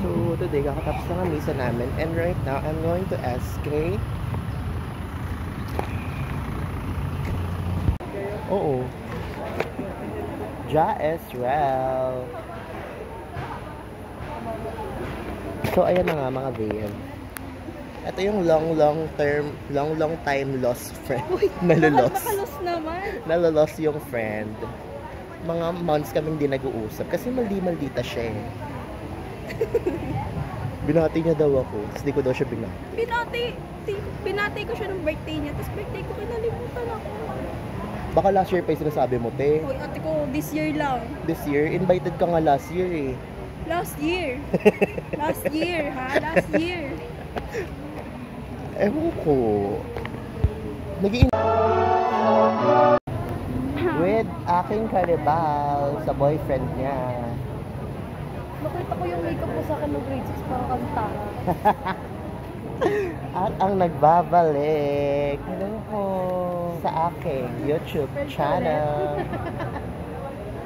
So today, kakatapos na ang misa namin. And right now, I'm going to SK. Oo. Ja Esrel. So ayan na nga mga babe. Ito yung long time lost friend. Nalolos. Nakalos naman. Nalolos yung friend. Mga months kaming di nag-uusap kasi maldita siya eh. Binati niya daw ako, tapos di ko daw siya binati. Binati ko siya ng birthday niya, tapos birthday ko kinalimutan ako. Baka last year pa yung sinasabi mo, te. Hoy, ate ko, this year lang. This year? Invited ka nga last year eh. Last year? Last year, ha? Last year. Ewan ko. Nag-iin with aking karibal sa boyfriend niya. Nakita ko yung makeup mo sa akin ng grade 6 parang kanta. At ang nagbabalik sa aking YouTube channel.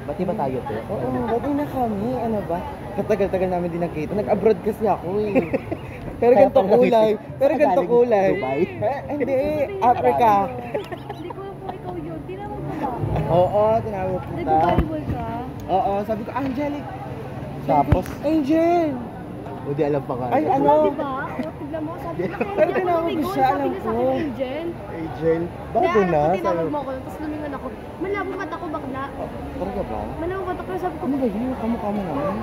Bati ba tayo to? Oo, bati na kami. Ano ba? Katagal-tagal namin din nakita. Nag-abroad kasi ako eh. Pero ganito kulay. Pero ganito kulay. Dubai? Hindi, Africa. Hindi ko kung ikaw yun. Tinawag mo ba? Oo, tinawag kita. Nag-volleyball ka? Oo, sabi ko, Angelic. Tapos? Angel! O di alam pa nga. Ay, ano? Diba? Tignan mo, sabi ko, Pero tinawag ko siya, alam ko. Angel. Angel? Bakit Kaya na? tinawag mo ako, tapos lumingon ako. Malabo mata ko bakla. Talaga ba? Malabo mata ko, sabi ko, Ano ba yun? Kamukha mo naman.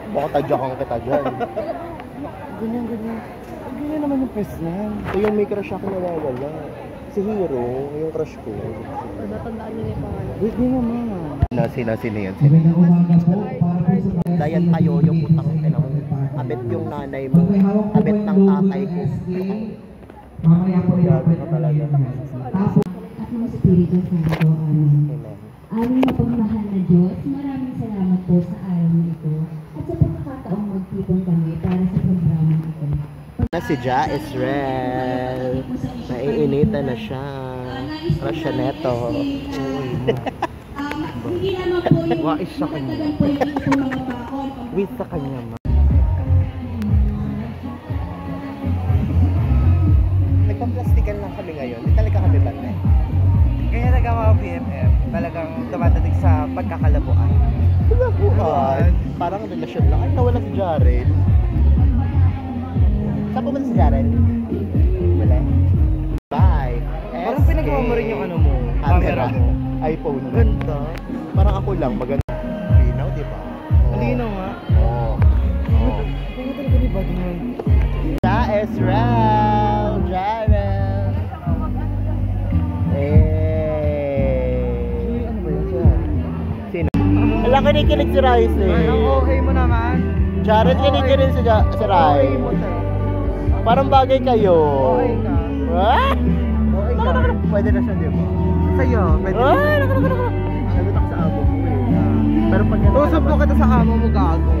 Baka tadyakang kita dyan. Ganyan. Ganyan naman yung pes niyan. So yung may crush ako nawawala. Si Hero, yung crush ko. natandaan niyo yung pangalan. Wait, di naman. Sino yan? Dayan tayo yung putang tinang kabit yung nanay mo. Kabit ng tatay ko. Mamaya po yung Gago ka talaga. at mga Espiritu Santo. Amen. Aming mapagmahal na Diyos, maraming salamat po sa araw na ito at sa pagkakataong magtipon kami para sa programa ito. Na si Ja Esrel. Naiinitan na siya. Crush siya neto. Hindi naman po yung Wais sa kanya. matatagal po yung ito mga baon. Wait sa kanya ma. Nagpa-plastikan lang kami ngayon. Di talaga kami bantay. Kaya talaga mga BFF, talagang dumadating sa pagkakalabuan. Buwan. Parang relasyon lang. Ay, nawala si Jaren. Saan pumunta si Jaren? Wala. Bye. Parang pinagawa mo rin yung ano mo, camera mo. iPhone. Ganda. Parang ako lang. Maganda. Linaw, di ba? Malino nga. Oo. Oo. Kaya talaga ni Buddy mo. Ja Esrel. Jaren. Uy, ano ba yun siya? Sino? Alam, kinikilig si Rice eh. Ang okay mo naman. Jaren, kinikilig si Okay Rice. mo sir. Parang bagay kayo. Okay ka. Ah? Okay ka. Pwede na siya, di ba? Sa'yo, pwede. Ay, naku. Sagot ako sa abo ko eh. Pero pag Tusap mo kita sa amo mo gago.